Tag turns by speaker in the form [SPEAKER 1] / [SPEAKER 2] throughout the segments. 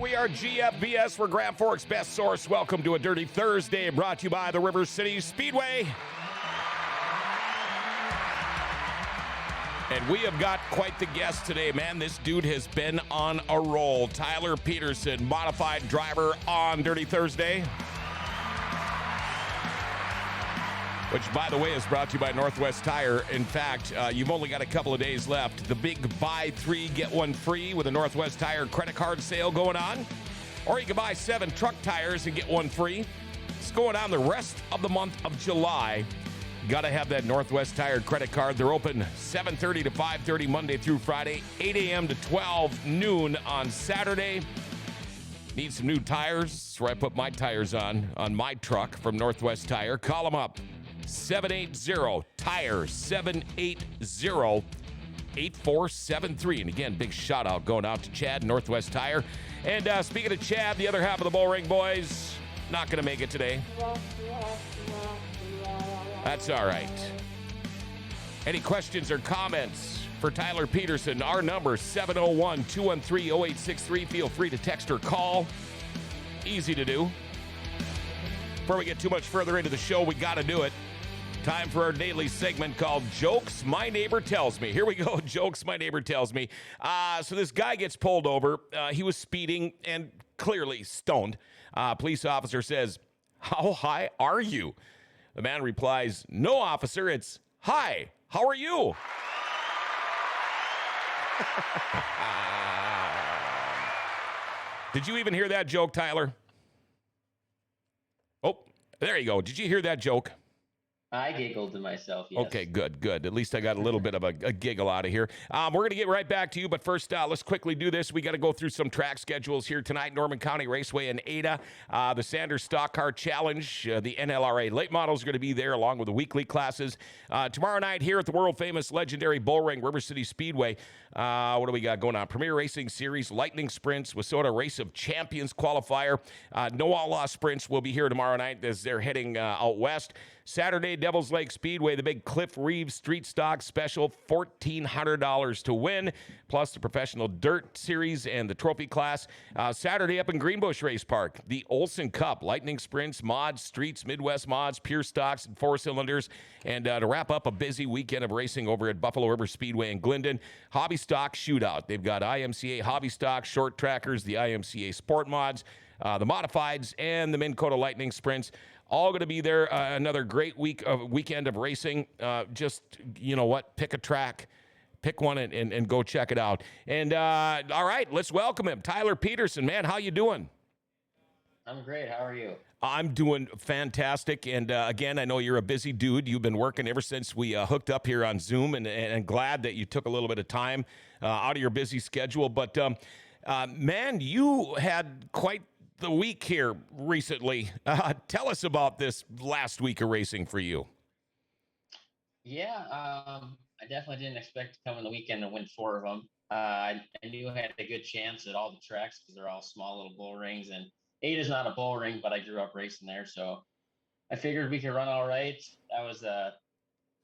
[SPEAKER 1] We are GFBS. We're Grand Forks' best source. Welcome to a Dirty Thursday, brought to you by the River Cities Speedway. And we have got quite the guest today, man. This dude has been on a roll. Tyler Peterson, modified driver on Dirty Thursday. Which, by the way, is brought to you by Northwest Tire. In fact, you've only got a couple of days left. The big buy 3, get 1 free with a Northwest Tire credit card sale going on. Or you can buy 7 truck tires and get 1 free. It's going on the rest of the month of July. Got to have that Northwest Tire credit card. They're open 7:30 to 5:30 Monday through Friday, 8 a.m. to 12 noon on Saturday. Need some new tires? That's where I put my tires on my truck from Northwest Tire. Call them up. 780-TIRE, 780-8473. And again, big shout out going out to Chad, Northwest Tire. And speaking of Chad, the other half of the Bullring Boyz, not going to make it today. That's all right. Any questions or comments for Tyler Peterson? Our number, 701-213-0863. Feel free to text or call. Easy to do. Before we get too much further into the show, we got to do it. Time for our daily segment called Jokes My Neighbor Tells Me. Here we go, Jokes My Neighbor Tells Me. So this guy gets pulled over. He was speeding and clearly stoned. Police officer says, "How high are you?" The man replies, "No, officer, it's hi. How are you?" Did you even hear that joke, Tyler? Oh, there you go. Did you hear that joke?
[SPEAKER 2] I giggled to myself, yes.
[SPEAKER 1] Okay, good. At least I got a little bit of a giggle out of here. We're going to get right back to you, but first, let's quickly do this. We got to go through some track schedules here tonight. Norman County Raceway in Ada, the Sanders Stock Car Challenge, the NLRA late models are going to be there along with the weekly classes. Tomorrow night here at the world-famous legendary Bullring River Cities Speedway, what do we got going on? Premier Racing Series, Lightning Sprints, Wissota Race of Champions qualifier. No Outlaw Sprints will be here tomorrow night as they're heading out west. Saturday, Devil's Lake Speedway, the big Cliff Reeves Street Stock Special, $1,400 to win, plus the Professional Dirt Series and the Trophy Class. Saturday up in Greenbush Race Park, the Olsen Cup, Lightning Sprints, Mods, Streets, Midwest Mods, Pure Stocks, and 4-cylinders. And to wrap up a busy weekend of racing over at Buffalo River Speedway in Glendon, Hobby Stock Shootout. They've got IMCA Hobby Stock, Short Trackers, the IMCA Sport Mods, the Modifieds, and the Minn Kota Lightning Sprints. All going to be there. Another great weekend of racing. Just, you know what, pick a track, pick one and go check it out. And all right, let's welcome him. Tyler Peterson, man, how you doing?
[SPEAKER 2] I'm great. How are you?
[SPEAKER 1] I'm doing fantastic. And again, I know you're a busy dude. You've been working ever since we hooked up here on Zoom, and glad that you took a little bit of time out of your busy schedule. But man, you had quite the week here recently. Tell us about this last week of racing for you.
[SPEAKER 2] Yeah, I definitely didn't expect to come in the weekend and win 4 of them. I knew I had a good chance at all the tracks because they're all small little bull rings, and Ada's not a bull ring, but I grew up racing there, so I figured we could run all right. That was it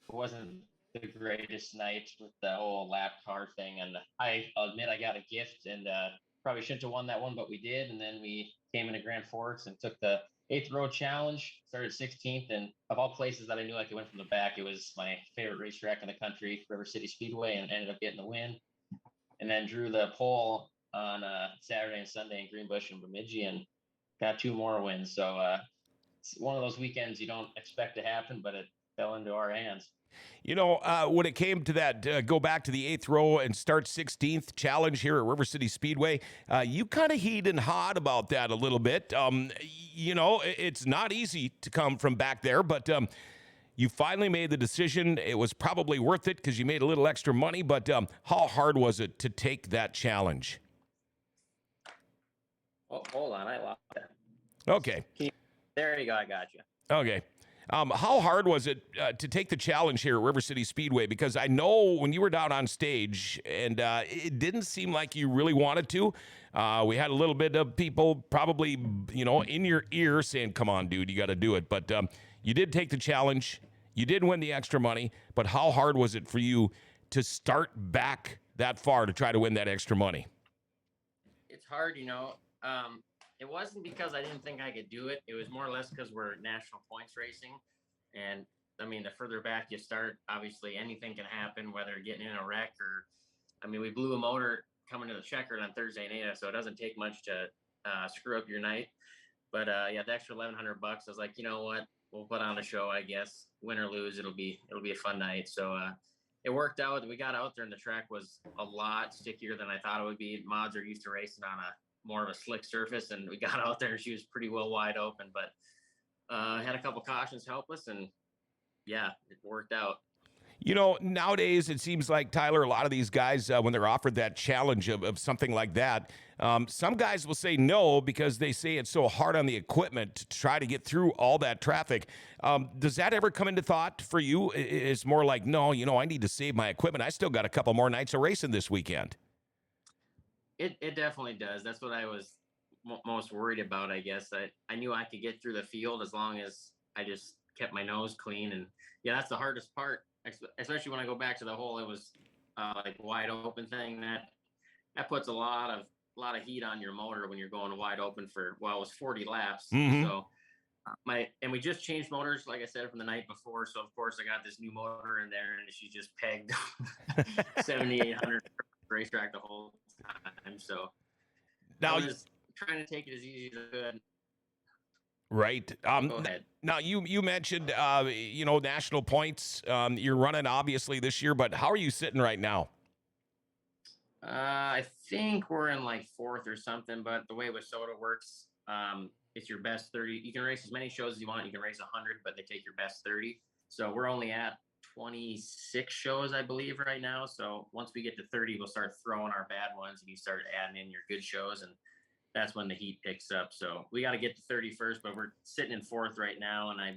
[SPEAKER 2] wasn't the greatest night with the whole lap car thing, and I admit I got a gift and probably shouldn't have won that one, but we did. And then we came into Grand Forks and took the 8th Road Challenge, started 16th. And of all places that I knew I could win from the back, it was my favorite racetrack in the country, River Cities Speedway, and ended up getting the win. And then drew the pole on Saturday and Sunday in Greenbush and Bemidji, and got 2 more wins. So it's one of those weekends you don't expect to happen, but it fell into our hands.
[SPEAKER 1] When it came to that, go back to the 8th row and start 16th challenge here at River Cities Speedway, you kind of heat and hawed about that a little bit. It's not easy to come from back there, but you finally made the decision. It was probably worth it because you made a little extra money, but how hard was it to take that challenge?
[SPEAKER 2] Oh, hold on, I lost that.
[SPEAKER 1] Okay.
[SPEAKER 2] There you go, I got you.
[SPEAKER 1] Okay. How hard was it to take the challenge here at River City Speedway? Because I know when you were down on stage, and it didn't seem like you really wanted to. We had a little bit of people probably, in your ear saying, "Come on, dude, you got to do it." But you did take the challenge. You did win the extra money. But how hard was it for you to start back that far to try to win that extra money?
[SPEAKER 3] It's hard, it wasn't because I didn't think I could do it. It was more or less because we're national points racing. And I mean, the further back you start, obviously anything can happen, whether getting in a wreck we blew a motor coming to the checkered on Thursday and Ada, so it doesn't take much to screw up your night. But the extra $1,100, I was like, you know what, we'll put on a show, I guess. Win or lose, it'll be a fun night. So it worked out. We got out there and the track was a lot stickier than I thought it would be. Mods are used to racing on more of a slick surface, and we got out there and she was pretty well wide open, but had a couple cautions help us, and yeah, it worked out.
[SPEAKER 1] Nowadays it seems like, Tyler, a lot of these guys, when they're offered that challenge of something like that, some guys will say no because they say it's so hard on the equipment to try to get through all that traffic. Does that ever come into thought for you? It's more like, no, I need to save my equipment. I still got a couple more nights of racing this weekend.
[SPEAKER 3] It definitely does. That's what I was most worried about, I guess. I knew I could get through the field as long as I just kept my nose clean. And yeah, that's the hardest part, especially when I go back to the hole. It was like wide open thing that puts a lot of heat on your motor when you're going wide open for, it was 40 laps.
[SPEAKER 1] Mm-hmm.
[SPEAKER 3] So and we just changed motors, like I said, from the night before. So of course I got this new motor in there, and she just pegged 7,800 racetrack the whole time. So
[SPEAKER 1] now
[SPEAKER 3] I was trying to take it as easy as I could.
[SPEAKER 1] Right.
[SPEAKER 3] Go ahead.
[SPEAKER 1] Now you mentioned national points. You're running obviously this year, but how are you sitting right now?
[SPEAKER 3] I think we're in like 4th or something, but the way WISSOTA works, it's your best 30. You can race as many shows as you want. You can race 100, but they take your best 30. So we're only at 26 shows, I believe, right now. So once we get to 30, we'll start throwing our bad ones, and you start adding in your good shows, and that's when the heat picks up. So we got to get to 30 first, but we're sitting in 4th right now, and I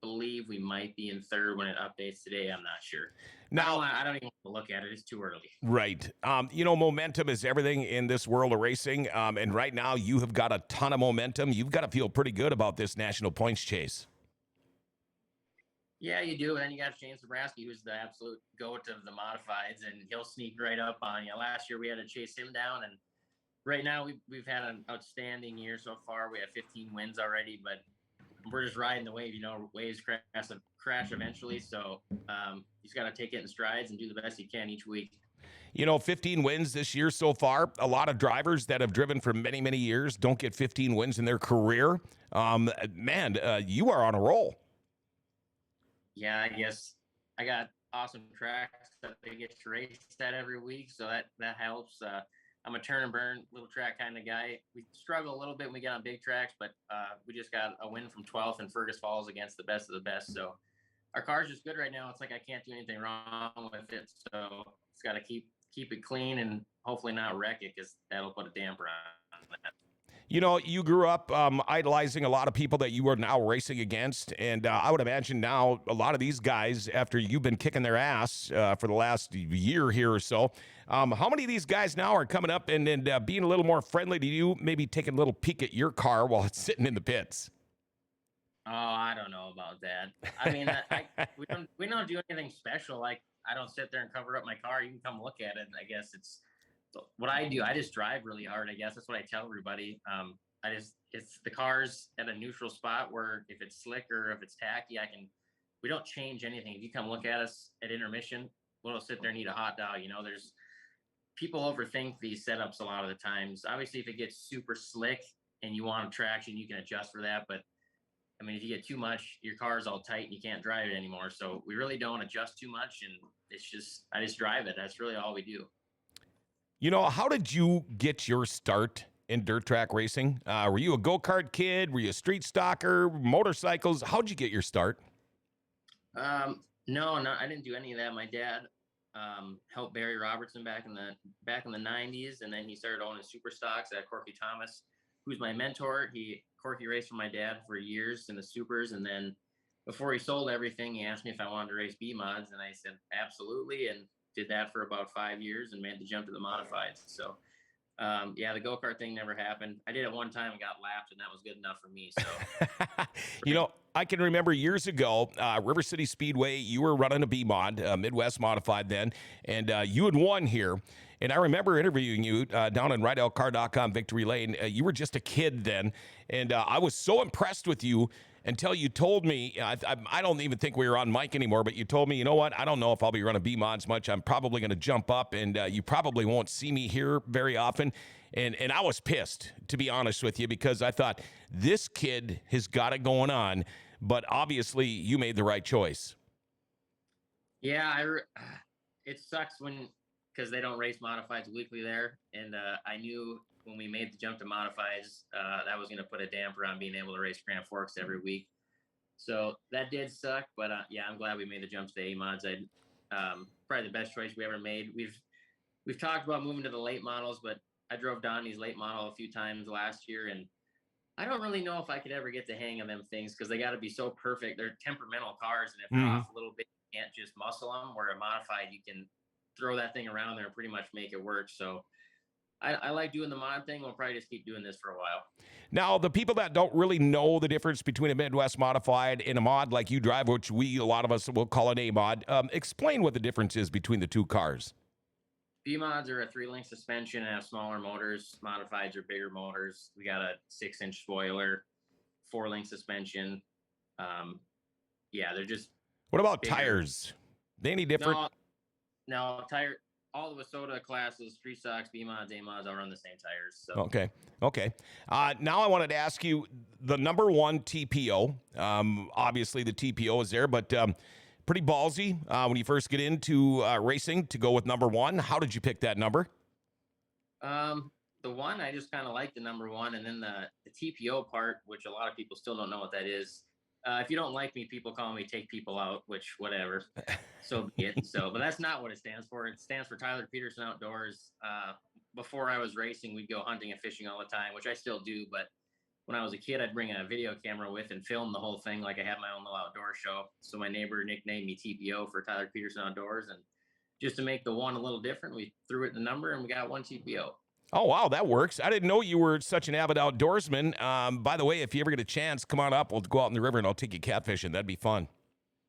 [SPEAKER 3] believe we might be in 3rd when it updates today. I'm not sure.
[SPEAKER 1] Now,
[SPEAKER 3] I don't even want to look at it. It's too early.
[SPEAKER 1] Right. Momentum is everything in this world of racing. And right now you have got a ton of momentum. You've got to feel pretty good about this national points chase.
[SPEAKER 3] Yeah, you do. And then you got Shane Zabrowski, who's the absolute goat of the modifieds, and he'll sneak right up on you. Last year we had to chase him down, and right now we've had an outstanding year so far. We have 15 wins already, but we're just riding the wave. Waves crash eventually, so he's got to take it in strides and do the best he can each week.
[SPEAKER 1] 15 wins this year so far. A lot of drivers that have driven for many, many years don't get 15 wins in their career. You are on a roll.
[SPEAKER 3] Yeah, I guess I got awesome tracks that they get to race at every week, so that helps. I'm a turn and burn little track kind of guy. We struggle a little bit when we get on big tracks, but we just got a win from 12th in Fergus Falls against the best of the best. So our car's just good right now. It's like I can't do anything wrong with it, so it's got to keep it clean and hopefully not wreck it, because that'll put a damper on that.
[SPEAKER 1] You grew up idolizing a lot of people that you are now racing against, and I would imagine now a lot of these guys, after you've been kicking their ass for the last year here or so, how many of these guys now are coming up and being a little more friendly to you, maybe taking a little peek at your car while it's sitting in the pits?
[SPEAKER 3] Oh, I don't know about that. I mean, we don't do anything special. Like, I don't sit there and cover up my car. You can come look at it. I guess it's what I do. I just drive really hard. I guess that's what I tell everybody. It's the car's at a neutral spot where if it's slick or if it's tacky, we don't change anything. If you come look at us at intermission, we'll sit there and eat a hot dog. people overthink these setups a lot of the times. Obviously, if it gets super slick and you want traction, you can adjust for that. But I mean, if you get too much, your car's all tight and you can't drive it anymore. So we really don't adjust too much, and I just drive it. That's really all we do.
[SPEAKER 1] You know, how did you get your start in dirt track racing? Were you a go-kart kid? Were you a street stalker? Motorcycles? How'd you get your start?
[SPEAKER 3] No, I didn't do any of that. My dad helped Barry Robertson back in the 90s, and then he started owning super stocks at Corky Thomas, who's my mentor. Corky raced for my dad for years in the supers, and then before he sold everything, he asked me if I wanted to race B mods, and I said absolutely, and did that for about 5 years and made the jump to the modifieds. So yeah, the go-kart thing never happened. I did it one time and got lapped, and that was good enough for me. So
[SPEAKER 1] You know, I can remember years ago, River Cities Speedway, you were running a B mod, Midwest modified then, and you had won here. And I remember interviewing you down in RideLCar.com Victory Lane. You were just a kid then, and I was so impressed with you until you told me, I don't even think we were on mic anymore, but you told me, you know what, I don't know if I'll be running B mods much. I'm probably going to jump up, and you probably won't see me here very often. And I was pissed, to be honest with you, because I thought, this kid has got it going on, but obviously you made the right choice.
[SPEAKER 3] yeah, it sucks because they don't race modifieds weekly there, and I knew when we made the jump to modifieds, that was going to put a damper on being able to race Grand Forks every week. So that did suck, but yeah, I'm glad we made the jump to the A mods. Probably the best choice we ever made. We've talked about moving to the late models, but I drove Donnie's late model a few times last year, and I don't really know if I could ever get the hang of them things because they got to be so perfect. They're temperamental cars, and if they're off a little bit, you can't just muscle them. Where a modified, you can throw that thing around there and pretty much make it work. So I like doing the mod thing. We'll probably just keep doing this for a while.
[SPEAKER 1] Now, the people that don't really know the difference between a Midwest modified and a mod like you drive, which a lot of us will call an A mod, explain what the difference is between the two cars.
[SPEAKER 3] B mods are a 3-link suspension and have smaller motors. Modifieds are bigger motors. We got a 6-inch spoiler, 4-link suspension. Yeah, they're just.
[SPEAKER 1] What about
[SPEAKER 3] bigger.
[SPEAKER 1] Tires? They any different?
[SPEAKER 3] No, tire. All the Wasota classes, Street Stocks, B mods, A mods, all run the same tires. So.
[SPEAKER 1] Okay. Now I wanted to ask you the number one TPO. Obviously the TPO is there, but pretty ballsy when you first get into racing to go with number one. How did you pick that number?
[SPEAKER 3] The one, I just kind of like the number one, and then the TPO part, which a lot of people still don't know what that is. If you don't like me, people call me Take People Out, which whatever, so be it. So, but that's not what it stands for. It stands for Tyler Peterson Outdoors. Before I was racing, we'd go hunting and fishing all the time, which I still do. But when I was a kid, I'd bring a video camera with and film the whole thing like I had my own little outdoor show. So my neighbor nicknamed me TPO for Tyler Peterson Outdoors. And just to make the one a little different, we threw it in the number and we got one TPO.
[SPEAKER 1] Oh, wow, that works. I didn't know you were such an avid outdoorsman. By the way, if you ever get a chance, come on up. We'll go out in the river and I'll take you catfishing. That'd be fun.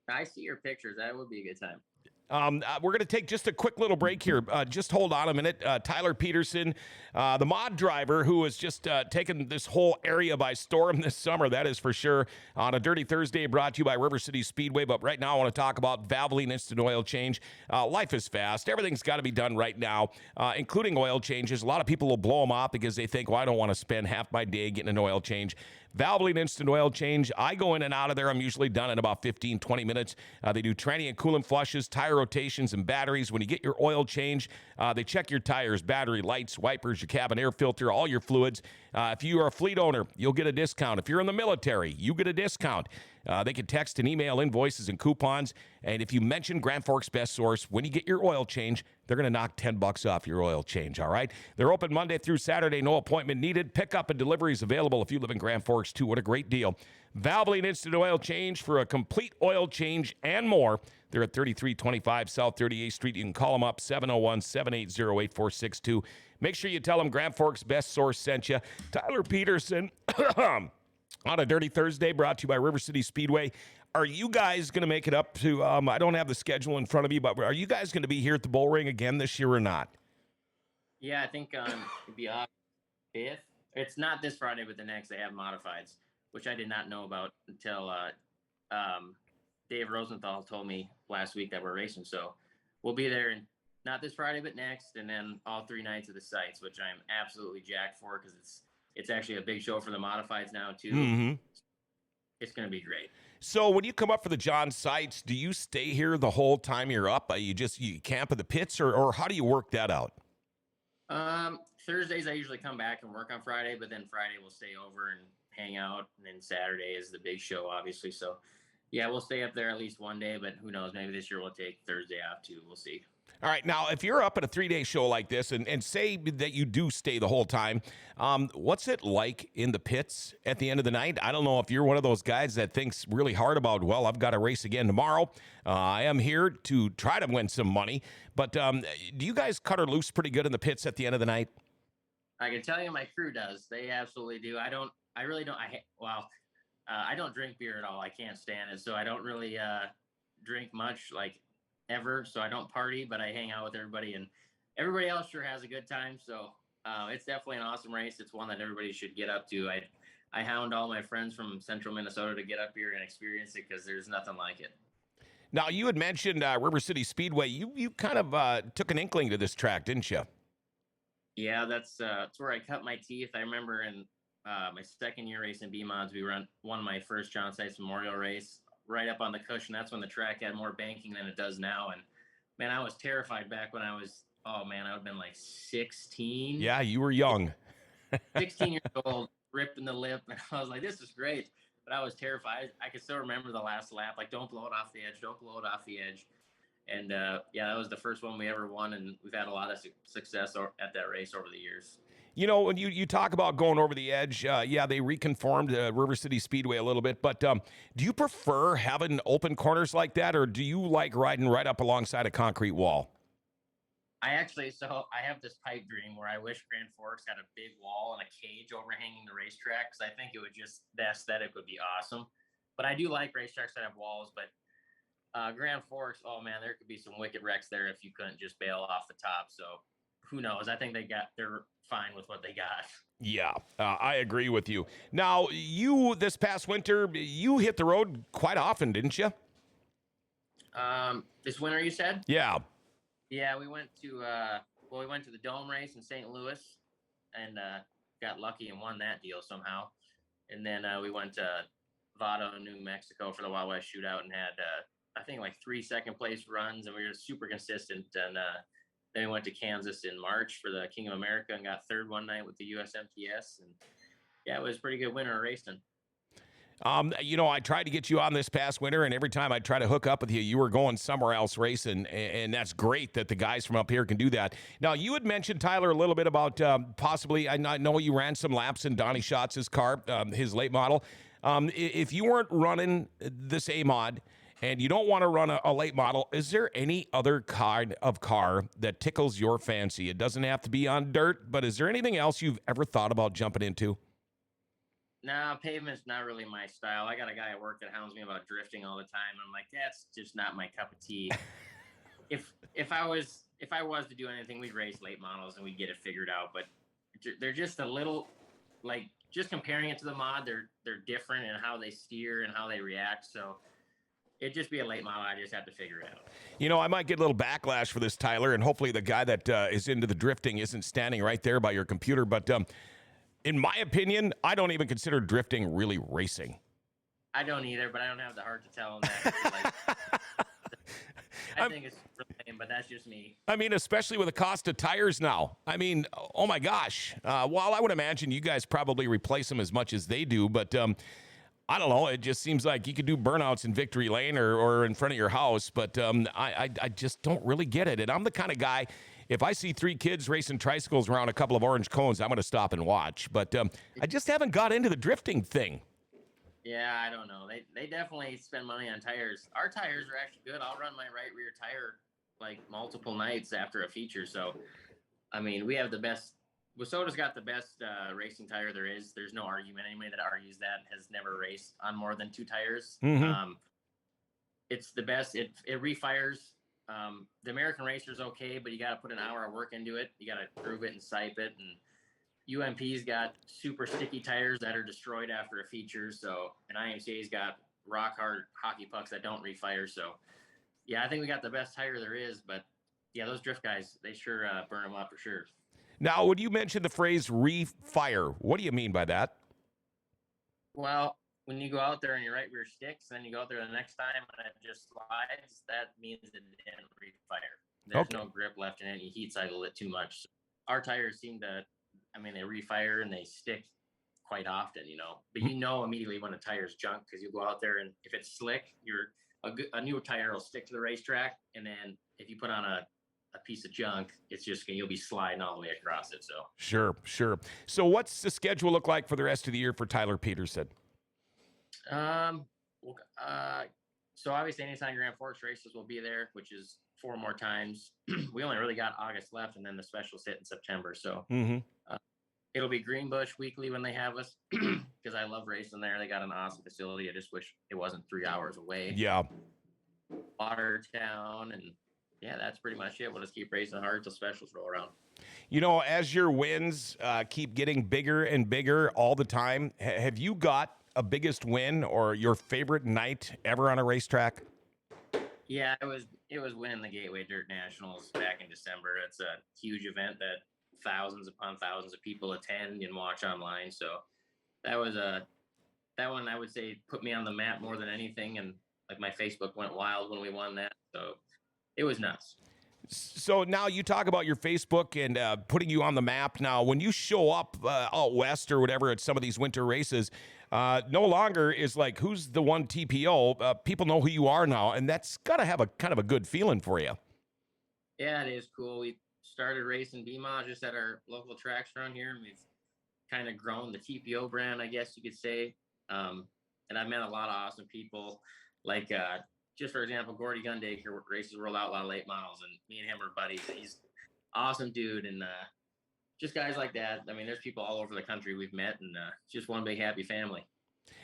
[SPEAKER 3] I see your pictures. That would be a good time.
[SPEAKER 1] We're going to take just a quick little break here. Just hold on a minute. Tyler Peterson, the mod driver who has just taken this whole area by storm this summer, that is for sure, on a Dirty Thursday brought to you by River Cities Speedway. But right now I want to talk about Valvoline Instant Oil Change. Life is fast. Everything's got to be done right now, including oil changes. A lot of people will blow them off because they think, well, I don't want to spend half my day getting an oil change. Valvoline Instant Oil Change. I go in and out of there. I'm usually done in about 15, 20 minutes. They do tranny and coolant flushes, tire rotations, and batteries. When you get your oil change, they check your tires, battery, lights, wipers, your cabin air filter, all your fluids. If you are a fleet owner, you'll get a discount. If you're in the military, you get a discount. They can text and email invoices and coupons. And if you mention Grand Forks Best Source, when you get your oil change, they're going to knock $10 off your oil change, all right? They're open Monday through Saturday, no appointment needed. Pickup and delivery is available if you live in Grand Forks, too. What a great deal. Valvoline Instant Oil Change for a complete oil change and more. They're at 3325 South 38th Street. You can call them up, 701-780-8462. Make sure you tell them Grand Forks Best Source sent you. Tyler Peterson on a Dirty Thursday brought to you by River Cities Speedway. Are you guys going to make it up to, I don't have the schedule in front of me, but are you guys going to be here at the Bullring again this year or not?
[SPEAKER 3] Yeah, I think it'd be August 5th. It's not this Friday, but the next they have modifieds, which I did not know about until Dave Rosenthal told me last week that we're racing. So we'll be there in not this Friday, but next, and then all 3 nights of the sites, which I'm absolutely jacked for because it's actually a big show for the modifieds now too.
[SPEAKER 1] Mm-hmm.
[SPEAKER 3] It's going to be great.
[SPEAKER 1] So when you come up for the John sites, do you stay here the whole time you're up? You camp at the pits, or how do you work that out?
[SPEAKER 3] Thursdays I usually come back and work on Friday, but then Friday we'll stay over and hang out, and then Saturday is the big show, obviously. So yeah, we'll stay up there at least one day, but who knows? Maybe this year we'll take Thursday off too. We'll see.
[SPEAKER 1] All right, now if you're up at a 3-day show like this, and say that you do stay the whole time, what's it like in the pits at the end of the night? I don't know if you're one of those guys that thinks really hard about, well, I've got to race again tomorrow. I am here to try to win some money. But do you guys cut her loose pretty good in the pits at the end of the night?
[SPEAKER 3] I can tell you my crew does. They absolutely do. I really don't. I don't drink beer at all. I can't stand it. So I don't really drink much, like, ever. So I don't party, but I hang out with everybody, and everybody else sure has a good time. So it's definitely an awesome race. It's one that everybody should get up to. I hound all my friends from central Minnesota to get up here and experience it because there's nothing like it.
[SPEAKER 1] Now, you had mentioned River Cities Speedway. You kind of took an inkling to this track, didn't you?
[SPEAKER 3] Yeah, that's where I cut my teeth. I remember in my second year racing B-Mods, we won my first John Sites Memorial race right up on the cushion. That's when the track had more banking than it does now. And man, I was terrified back when I was, I would have been like 16.
[SPEAKER 1] Yeah, you were young.
[SPEAKER 3] 16 years old, ripping the lip. And I was like, this is great. But I was terrified. I can still remember the last lap. Like, don't blow it off the edge. Don't blow it off the edge. And yeah, that was the first one we ever won. And we've had a lot of success at that race over the years.
[SPEAKER 1] You know, when you talk about going over the edge, yeah, they reconformed River City Speedway a little bit, but do you prefer having open corners like that, or do you like riding right up alongside a concrete wall?
[SPEAKER 3] I have this pipe dream where I wish Grand Forks had a big wall and a cage overhanging the racetrack, because I think the aesthetic would be awesome. But I do like racetracks that have walls, but Grand Forks, oh man, there could be some wicked wrecks there if you couldn't just bail off the top. So who knows? I think they're fine with what they got.
[SPEAKER 1] Yeah, I agree with you. Now, this past winter, you hit the road quite often, didn't you?
[SPEAKER 3] This winter, you said?
[SPEAKER 1] Yeah.
[SPEAKER 3] Yeah, we went to the Dome race in St. Louis, and got lucky and won that deal somehow. And then we went to Vado, New Mexico for the Wild West Shootout and had I think like 3 second place runs, and we were super consistent. And then we went to Kansas in March for the King of America and got third one night with the USMTS. And yeah, it was a pretty good winter racing.
[SPEAKER 1] I tried to get you on this past winter, and every time I try to hook up with you, you were going somewhere else racing, and that's great that the guys from up here can do that. Now, you had mentioned, Tyler, a little bit about possibly, I know you ran some laps in Donnie Schatz's car, his late model. If you weren't running this A-Mod, and you don't want to run a late model, is there any other kind of car that tickles your fancy? It doesn't have to be on dirt, but is there anything else you've ever thought about jumping into?
[SPEAKER 3] No, pavement's not really my style. I got a guy at work that hounds me about drifting all the time, and I'm like, that's just not my cup of tea. if I was to do anything, we'd race late models and we'd get it figured out. But they're just a little, like, just comparing it to the mod, they're different in how they steer and how they react. So it'd just be a late model. I just have to figure it out.
[SPEAKER 1] I might get a little backlash for this, Tyler, and hopefully the guy that is into the drifting isn't standing right there by your computer. But in my opinion, I don't even consider drifting really racing.
[SPEAKER 3] I don't either, but I don't have the heart to tell him that. I think it's lame, but that's just me.
[SPEAKER 1] I mean, especially with the cost of tires now. I mean, oh my gosh. Well, I would imagine you guys probably replace them as much as they do, but I don't know. It just seems like you could do burnouts in Victory Lane or in front of your house, but I just don't really get it. And I'm the kind of guy, if I see 3 kids racing tricycles around a couple of orange cones, I'm going to stop and watch. But I just haven't got into the drifting thing.
[SPEAKER 3] Yeah, I don't know. They definitely spend money on tires. Our tires are actually good. I'll run my right rear tire like multiple nights after a feature. So, I mean, we have the best. Wasota's got the best racing tire there is. There's no argument. Anybody that argues that has never raced on more than 2 tires.
[SPEAKER 1] Mm-hmm.
[SPEAKER 3] It's the best. It refires. The American Racer's okay, but you got to put an hour of work into it. You got to groove it and sipe it. And UMP's got super sticky tires that are destroyed after a feature. So, and IMCA's got rock hard hockey pucks that don't refire. So, yeah, I think we got the best tire there is, but yeah, those drift guys, they sure burn them up for sure.
[SPEAKER 1] Now, when you mentioned the phrase refire, what do you mean by that?
[SPEAKER 3] Well, when you go out there and your right rear sticks, then you go out there the next time and it just slides, that means it didn't refire. There's
[SPEAKER 1] Okay.
[SPEAKER 3] no grip left in it. You heat cycle it too much. So our tires seem to, I mean, they refire and they stick quite often, you know. But you know immediately when a tire's junk because you go out there and if it's slick, a new tire will stick to the racetrack, and then if you put on a piece of junk, it's just you'll be sliding all the way across it. So
[SPEAKER 1] Sure, sure. So what's the schedule look like for the rest of the year for Tyler Peterson?
[SPEAKER 3] well, so obviously anytime Grand Forks races will be there, which is 4 more times. We only really got August left, and then the specials hit in September. So it'll be Greenbush weekly when they have us because I love racing there. They got an awesome facility. I just wish it wasn't 3 hours away.
[SPEAKER 1] Yeah.
[SPEAKER 3] Watertown, and yeah, that's pretty much it. We'll just keep racing hard till specials roll around.
[SPEAKER 1] You know, as your wins keep getting bigger and bigger all the time, have you got a biggest win or your favorite night ever on a racetrack?
[SPEAKER 3] Yeah, it was winning the Gateway Dirt Nationals back in December. It's a huge event that thousands upon thousands of people attend and watch online. So that one I would say put me on the map more than anything. And like my Facebook went wild when we won that. So it was nuts.
[SPEAKER 1] So now you talk about your Facebook and putting you on the map. Now, when you show up out west or whatever at some of these winter races, no longer is like, who's the one TPO? People know who you are now, and that's got to have a kind of a good feeling for you.
[SPEAKER 3] Yeah, it is cool. We started racing BMA just at our local tracks around here, and we've kind of grown the TPO brand, I guess you could say. And I've met a lot of awesome people, like just for example, Gordy Gundaker races World Outlaw late models, and me and him are buddies. He's awesome dude, and just guys like that. I mean, there's people all over the country we've met, and it's just one big happy family.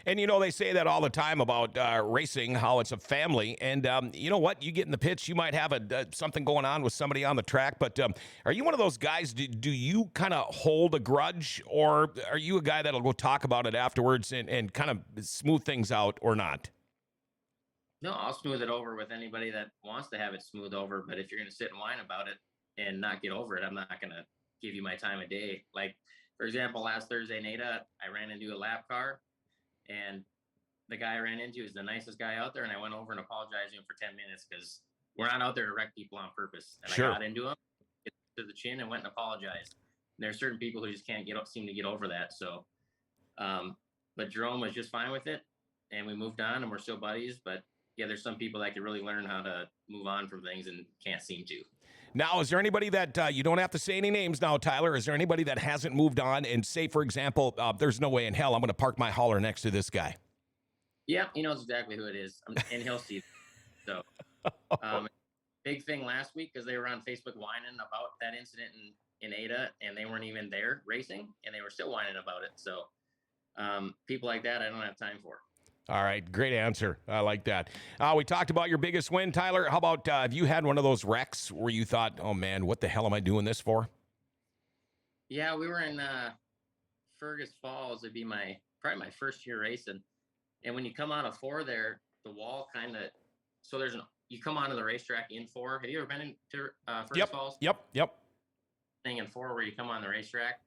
[SPEAKER 1] And, you know, they say that all the time about racing, how it's a family. And you know what? You get in the pits, you might have something going on with somebody on the track. But are you one of those guys, do you kind of hold a grudge? Or are you a guy that'll go talk about it afterwards and kind of smooth things out or not?
[SPEAKER 3] No, I'll smooth it over with anybody that wants to have it smooth over. But if you're going to sit and whine about it and not get over it, I'm not going to give you my time of day. Like, for example, last Thursday in Ada, I ran into a lap car. And the guy I ran into is the nicest guy out there. And I went over and apologized to him for 10 minutes because we're not out there to wreck people on purpose. And
[SPEAKER 1] Sure.
[SPEAKER 3] I got into him, hit to the chin, and went and apologized. And there are certain people who just can't seem to get over that. So, but Jerome was just fine with it. And we moved on, and we're still buddies. But yeah, there's some people that could really learn how to move on from things and can't seem to.
[SPEAKER 1] Now, is there anybody that, you don't have to say any names now, Tyler, is there anybody that hasn't moved on and say, for example, there's no way in hell I'm going to park my hauler next to this guy?
[SPEAKER 3] Yeah, he knows exactly who it is, and he'll see. So, big thing last week because they were on Facebook whining about that incident in Ada, and they weren't even there racing, and they were still whining about it. So, people like that, I don't have time for.
[SPEAKER 1] All right, great answer. I like that. We talked about your biggest win, Tyler. How about have you had one of those wrecks where you thought, oh, man, what the hell am I doing this for?
[SPEAKER 3] Yeah, we were in Fergus Falls. It'd be probably my first year racing. And when you come out of 4 there, the wall kind of – so you come onto the racetrack in 4. Have you ever been into Fergus Falls?
[SPEAKER 1] Yep.
[SPEAKER 3] Thing in 4 where you come on the racetrack.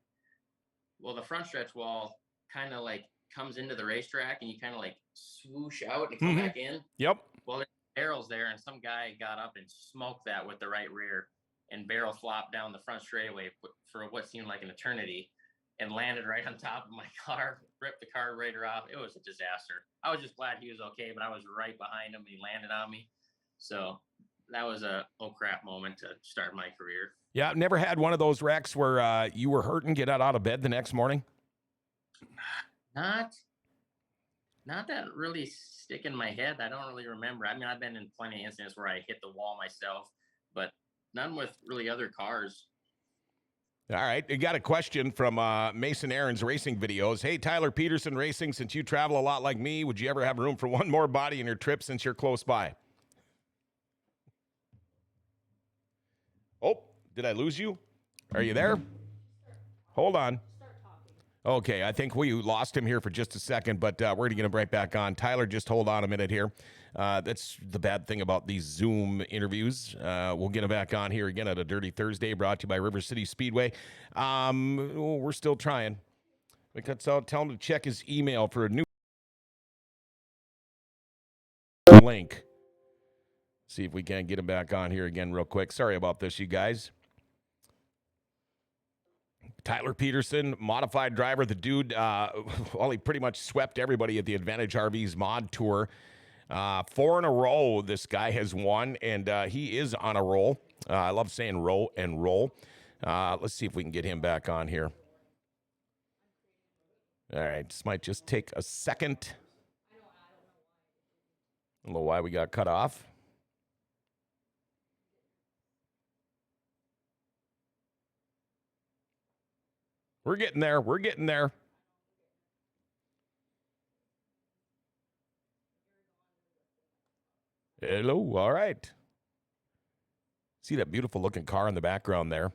[SPEAKER 3] Well, the front stretch wall kind of like comes into the racetrack and you kind of like swoosh out and come back in.
[SPEAKER 1] Yep.
[SPEAKER 3] Well, there's barrels there, and some guy got up and smoked that with the right rear and barrel flopped down the front straightaway for what seemed like an eternity and landed right on top of my car, ripped the carburetor off. It was a disaster. I was just glad he was okay, but I was right behind him and he landed on me. So that was a oh crap moment to start my career.
[SPEAKER 1] Yeah, never had one of those wrecks where you were hurt and get out of bed the next morning?
[SPEAKER 3] Not that really stick in my head. I don't really remember. I mean, I've been in plenty of incidents where I hit the wall myself, but none with really other cars.
[SPEAKER 1] All right. We got a question from Mason Aaron's racing videos. Hey, Tyler Peterson Racing, since you travel a lot like me, would you ever have room for one more body in your trip since you're close by? Oh, did I lose you? Are you there? Hold on. Okay, I think we lost him here for just a second, but we're going to get him right back on. Tyler, just hold on a minute here. That's the bad thing about these Zoom interviews. We'll get him back on here again at a Dirty Thursday, brought to you by River Cities Speedway. We're still trying. So tell him to check his email for a new link. See if we can get him back on here again real quick. Sorry about this, you guys. Tyler Peterson, modified driver. The dude, well, he pretty much swept everybody at the Advantage RV's mod tour. 4 in a row this guy has won, and he is on a roll. I love saying roll and roll. Let's see if we can get him back on here. All right, this might just take a second. I don't know why we got cut off. We're getting there. We're getting there. Hello. All right. See that beautiful looking car in the background there.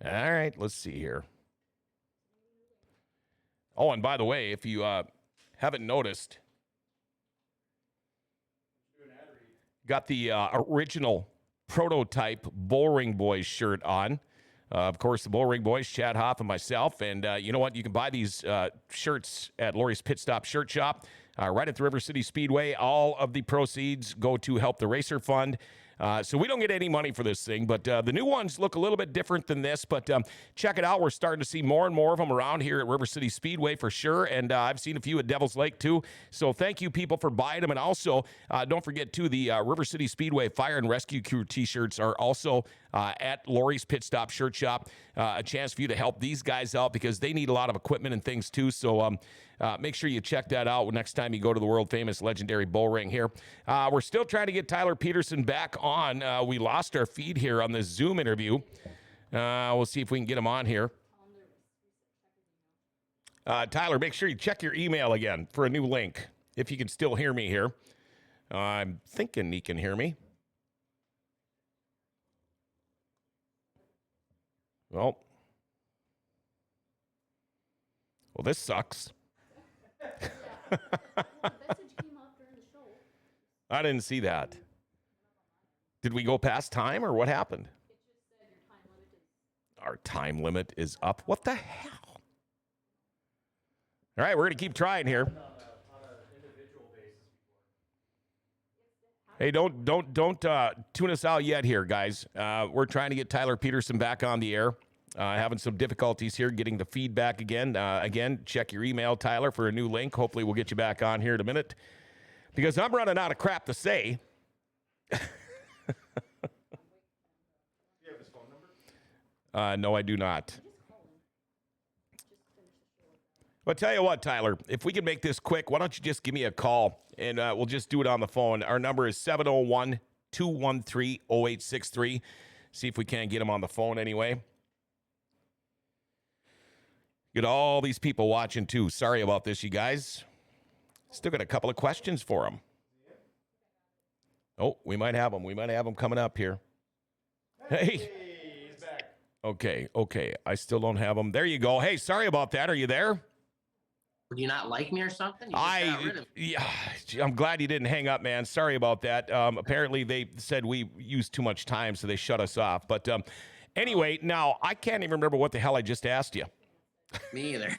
[SPEAKER 1] All right. Let's see here. Oh, and by the way, if you haven't noticed, got the original prototype Bullring Boyz shirt on. Of course, the Bullring Boyz, Chad Hoff and myself. And you know what? You can buy these shirts at Lori's Pit Stop Shirt Shop right at the River Cities Speedway. All of the proceeds go to help the Racer Fund. So we don't get any money for this thing, but the new ones look a little bit different than this. But check it out. We're starting to see more and more of them around here at River City Speedway for sure. And I've seen a few at Devil's Lake too. So thank you, people, for buying them. And also, don't forget, too, the River City Speedway Fire and Rescue Crew t-shirts are also at Lori's Pit Stop Shirt Shop. A chance for you to help these guys out because they need a lot of equipment and things too. So make sure you check that out next time you go to the world-famous legendary Bullring here. We're still trying to get Tyler Peterson back on. We lost our feed here on the Zoom interview. We'll see if we can get him on here. Tyler, make sure you check your email again for a new link, if you can still hear me here. I'm thinking he can hear me. Well, this sucks. I didn't see that. Did we go past time or what happened? Our time limit is up. What the hell? All right, we're going to keep trying here. Hey, don't tune us out yet here, guys. We're trying to get Tyler Peterson back on the air. Having some difficulties here getting the feedback again. Again, check your email, Tyler, for a new link. Hopefully we'll get you back on here in a minute because I'm running out of crap to say. Do you have his phone number? No, I do not. But tell you what, Tyler, if we can make this quick, why don't you just give me a call, and we'll just do it on the phone. Our number is 701-213-0863. See if we can't get him on the phone anyway. Get all these people watching, too. Sorry about this, you guys. Still got a couple of questions for him. Oh, we might have him. We might have him coming up here. Hey. He's back. Okay. I still don't have him. There you go. Hey, sorry about that. Are you there?
[SPEAKER 3] Do you not like me or something?
[SPEAKER 1] Yeah, I'm glad you didn't hang up, man. Sorry about that. Apparently, they said we used too much time, so they shut us off. But anyway, now I can't even remember what the hell I just asked you.
[SPEAKER 3] Me either.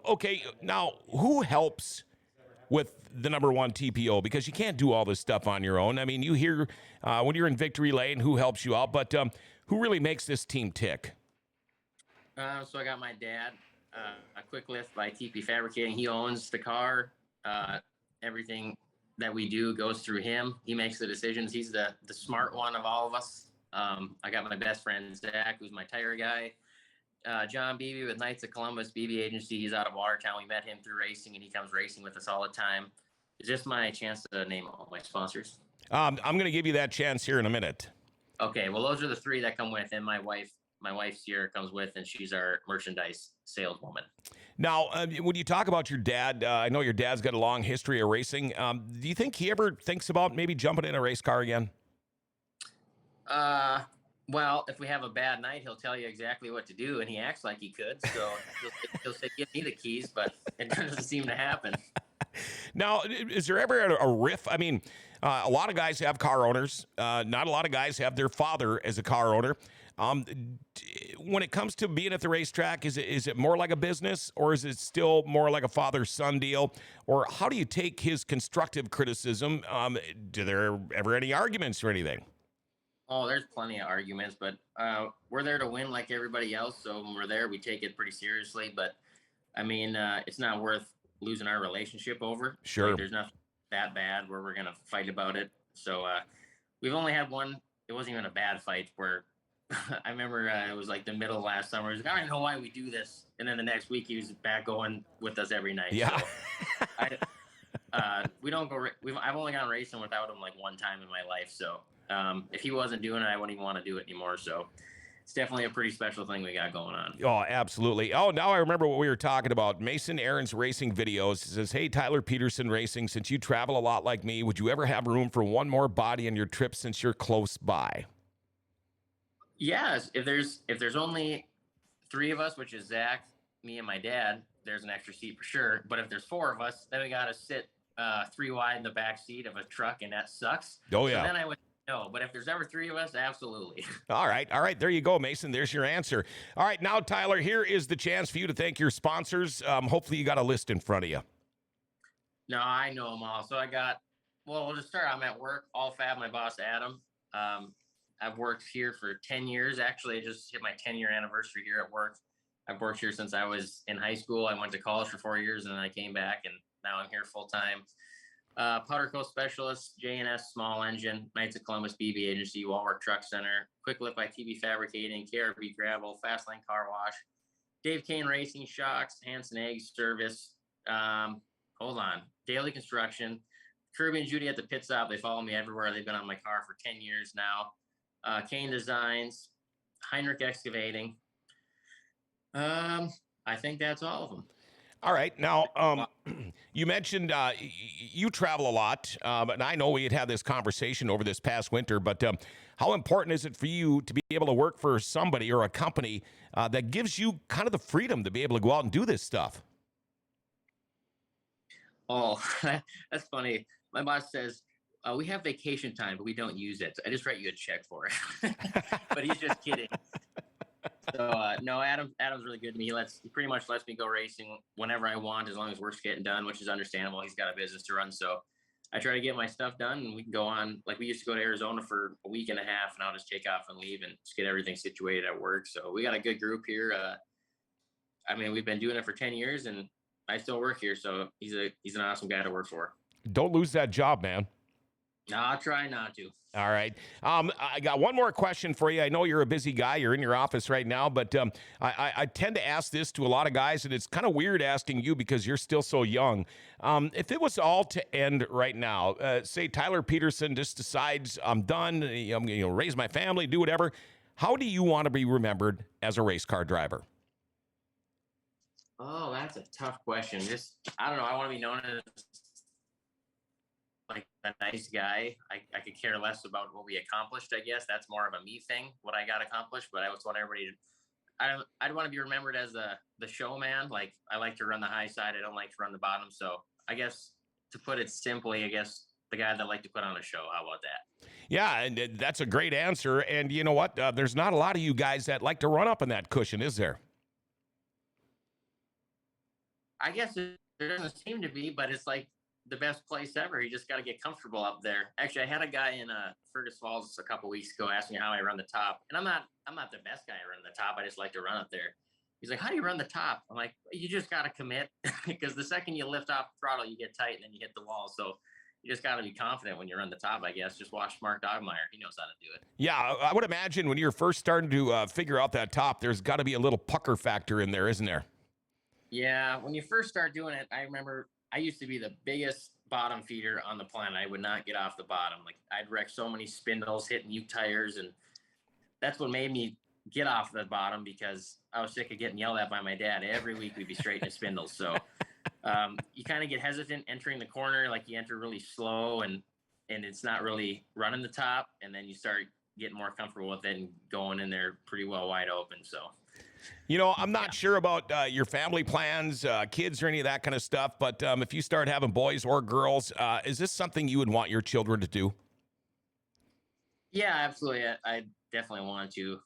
[SPEAKER 1] Okay, now who helps with the number one TPO? Because you can't do all this stuff on your own. I mean, you hear when you're in victory lane who helps you out, but who really makes this team tick?
[SPEAKER 3] So I got my dad. A quick lift by TP Fabricating. He owns the car. Everything that we do goes through him. He makes the decisions. He's the smart one of all of us. I got my best friend, Zach, who's my tire guy. John Beebe with Knights of Columbus, Beebe Agency. He's out of Watertown. We met him through racing, and he comes racing with us all the time. It's just my chance to name all my sponsors.
[SPEAKER 1] I'm going to give you that chance here in a minute.
[SPEAKER 3] Okay, well, those are the three that come with, and my wife Sierra comes with, and she's our merchandise saleswoman. Now,
[SPEAKER 1] when you talk about your dad, I know your dad's got a long history of racing. Do you think he ever thinks about maybe jumping in a race car again?
[SPEAKER 3] Well, if we have a bad night, he'll tell you exactly what to do, and he acts like he could. So he'll say, "Give me the keys," but it doesn't seem to happen.
[SPEAKER 1] Now, is there ever a riff? I mean, a lot of guys have car owners. Not a lot of guys have their father as a car owner. When it comes to being at the racetrack, is it more like a business, or is it still more like a father-son deal? Or how do you take his constructive criticism? Do there ever any arguments or anything?
[SPEAKER 3] Oh, there's plenty of arguments, but we're there to win like everybody else. So when we're there, we take it pretty seriously. But I mean, it's not worth losing our relationship over.
[SPEAKER 1] Sure.
[SPEAKER 3] Like, there's nothing that bad where we're gonna fight about it. So we've only had one. It wasn't even a bad fight where I remember it was like the middle of last summer. He was like, I don't know why we do this. And then the next week he was back going with us every night.
[SPEAKER 1] Yeah.
[SPEAKER 3] So we don't go. I've only gone racing without him like one time in my life. So if he wasn't doing it, I wouldn't even want to do it anymore. So it's definitely a pretty special thing we got going on.
[SPEAKER 1] Oh, absolutely. Oh, now I remember what we were talking about. Mason Aaron's racing videos. He says, hey, Tyler Peterson Racing, since you travel a lot like me, would you ever have room for one more body on your trip since you're close by?
[SPEAKER 3] Yes. If there's only 3 of us, which is Zach, me, and my dad, there's an extra seat for sure. But if there's 4 of us, then we got to sit 3 wide in the back seat of a truck, and that sucks.
[SPEAKER 1] Oh, yeah.
[SPEAKER 3] So then I would no, but if there's ever 3 of us, absolutely.
[SPEAKER 1] All right. There you go, Mason. There's your answer. All right, now, Tyler, here is the chance for you to thank your sponsors. Hopefully you got a list in front of you.
[SPEAKER 3] No, I know them all. So we'll just start. I'm at work, All Fab, my boss, Adam. I've worked here for 10 years. Actually, I just hit my 10-year anniversary here at work. I've worked here since I was in high school. I went to college for 4 years, and then I came back, and now I'm here full time. Powder Coat Specialist, J&S Small Engine, Knights of Columbus BB Agency, Walwork Truck Center, Quick Lip ITV Fabricating, KRB Gravel, Fastlane Car Wash, Dave Kane Racing, Shocks, Hanson Egg Service, Daily Construction, Kirby and Judy at the Pit Stop. They follow me everywhere. They've been on my car for 10 years now. Kane Designs, Heinrich Excavating. I think that's all of them.
[SPEAKER 1] All right. Now, you mentioned you travel a lot, and I know we had this conversation over this past winter, but how important is it for you to be able to work for somebody or a company that gives you kind of the freedom to be able to go out and do this stuff?
[SPEAKER 3] Oh, that's funny. My boss says, we have vacation time, but we don't use it. So I just write you a check for it. But he's just kidding. So no, Adam's really good to me. He pretty much lets me go racing whenever I want, as long as work's getting done, which is understandable. He's got a business to run, so I try to get my stuff done, and we can go on. Like, we used to go to Arizona for a week and a half, and I'll just take off and leave and just get everything situated at work. So we got a good group here. I mean, we've been doing it for 10 years, and I still work here, so he's an awesome guy to work for. Don't
[SPEAKER 1] lose that job, man.
[SPEAKER 3] No, I'll try not to.
[SPEAKER 1] All right. I got one more question for you. I know you're a busy guy. You're in your office right now, but I tend to ask this to a lot of guys, and it's kind of weird asking you because you're still so young. If it was all to end right now, say Tyler Peterson just decides I'm done, I'm going to raise my family, do whatever, how do you want to be remembered as a race car driver?
[SPEAKER 3] Oh, that's a tough question. I don't know. I want to be known as like a nice guy. I could care less about what we accomplished. I guess that's more of a me thing, what I got accomplished. But I just want everybody to. I'd want to be remembered as the showman. Like, I like to run the high side. I don't like to run the bottom. So I guess, to put it simply, I guess the guy that like to put on a show. How about that?
[SPEAKER 1] Yeah, and that's a great answer. And you know what? There's not a lot of you guys that like to run up in that cushion, is there?
[SPEAKER 3] I guess there doesn't seem to be, but it's like the best place ever. You just got to get comfortable up there. Actually, I had a guy in Fergus Falls a couple weeks ago ask me how I run the top, and I'm not the best guy at running the top. I just like to run up there. He's like, "How do you run the top?" I'm like, "You just got to commit, because the second you lift off the throttle, you get tight and then you hit the wall. So you just got to be confident when you run the top, I guess. Just watch Mark Dogmeyer. He knows how to do it."
[SPEAKER 1] Yeah, I would imagine when you're first starting to figure out that top, there's got to be a little pucker factor in there, isn't there?
[SPEAKER 3] Yeah, when you first start doing it, I remember I used to be the biggest bottom feeder on the planet. I would not get off the bottom. Like, I'd wreck so many spindles, hitting U tires, and that's what made me get off the bottom, because I was sick of getting yelled at by my dad. Every week we'd be straightening spindles. So you kind of get hesitant entering the corner. Like, you enter really slow, and it's not really running the top, and then you start getting more comfortable with it and going in there pretty well wide open. So,
[SPEAKER 1] I'm not sure about your family plans, kids or any of that kind of stuff, but if you start having boys or girls, is this something you would want your children to do?
[SPEAKER 3] Yeah, absolutely. I definitely want to.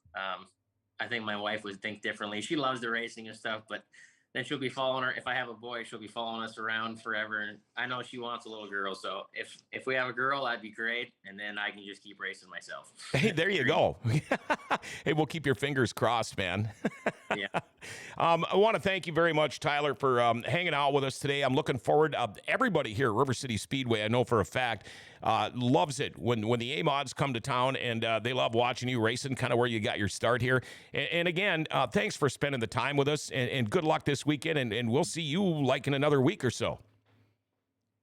[SPEAKER 3] I think my wife would think differently. She loves the racing and stuff, but then she'll be following her. If I have a boy, she'll be following us around forever. And I know she wants a little girl. So if we have a girl, that'd be great. And then I can just keep racing myself.
[SPEAKER 1] Hey, there you go. Hey, we'll keep your fingers crossed, man.
[SPEAKER 3] Yeah.
[SPEAKER 1] I want to thank you very much, Tyler, for hanging out with us today. I'm looking forward. Everybody here at River Cities Speedway, I know for a fact, loves it when the A-Mods come to town, and they love watching you racing, kind of where you got your start here. And again, thanks for spending the time with us, and good luck this weekend, and we'll see you like in another week or so.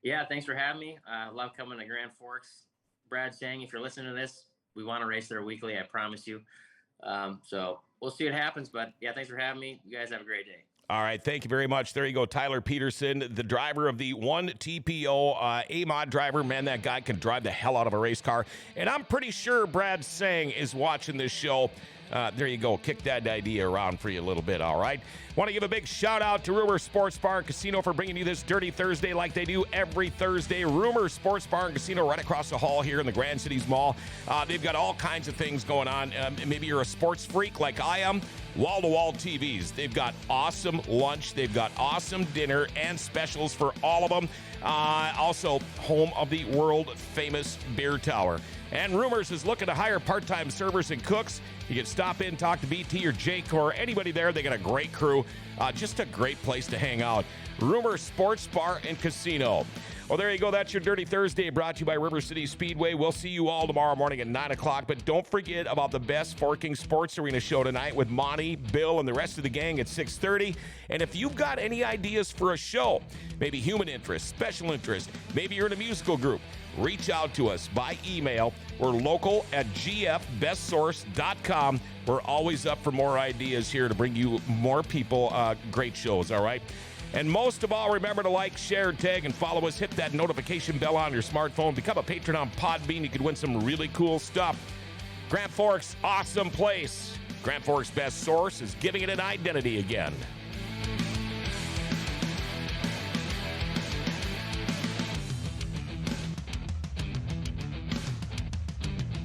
[SPEAKER 3] Yeah, thanks for having me. I love coming to Grand Forks. Brad saying, if you're listening to this, we want to race there weekly, I promise you. So we'll see what happens, but yeah, thanks for having me. You guys have a great day.
[SPEAKER 1] All right, thank you very much. There you go, Tyler Peterson, the driver of the 1TPO A-Mod driver. Man, that guy can drive the hell out of a race car. And I'm pretty sure Brad Sang is watching this show. There you go. Kick that idea around for you a little bit, all right? Want to give a big shout-out to Rumor Sports Bar and Casino for bringing you this Dirty Thursday like they do every Thursday. Rumor Sports Bar and Casino right across the hall here in the Grand Cities Mall. They've got all kinds of things going on. Maybe you're a sports freak like I am. Wall-to-wall TVs. They've got awesome lunch. They've got awesome dinner and specials for all of them. Also, home of the world-famous beer tower. And Rumors is looking to hire part-time servers and cooks. You can stop in, talk to BT or Jake or anybody there. They got a great crew. Just a great place to hang out. Rumor Sports Bar and Casino. Well, there you go. That's your Dirty Thursday brought to you by River Cities Speedway. We'll see you all tomorrow morning at 9 o'clock. But don't forget about the best Forking Sports Arena show tonight with Monty, Bill, and the rest of the gang at 6:30. And if you've got any ideas for a show, maybe human interest, special interest, maybe you're in a musical group, reach out to us by email. We're local at gfbestsource.com. We're always up for more ideas here to bring you more people, great shows, all right? And most of all, remember to like, share, tag, and follow us. Hit that notification bell on your smartphone. Become a patron on Podbean. You could win some really cool stuff. Grand Forks, awesome place. Grand Forks Best Source is giving it an identity again.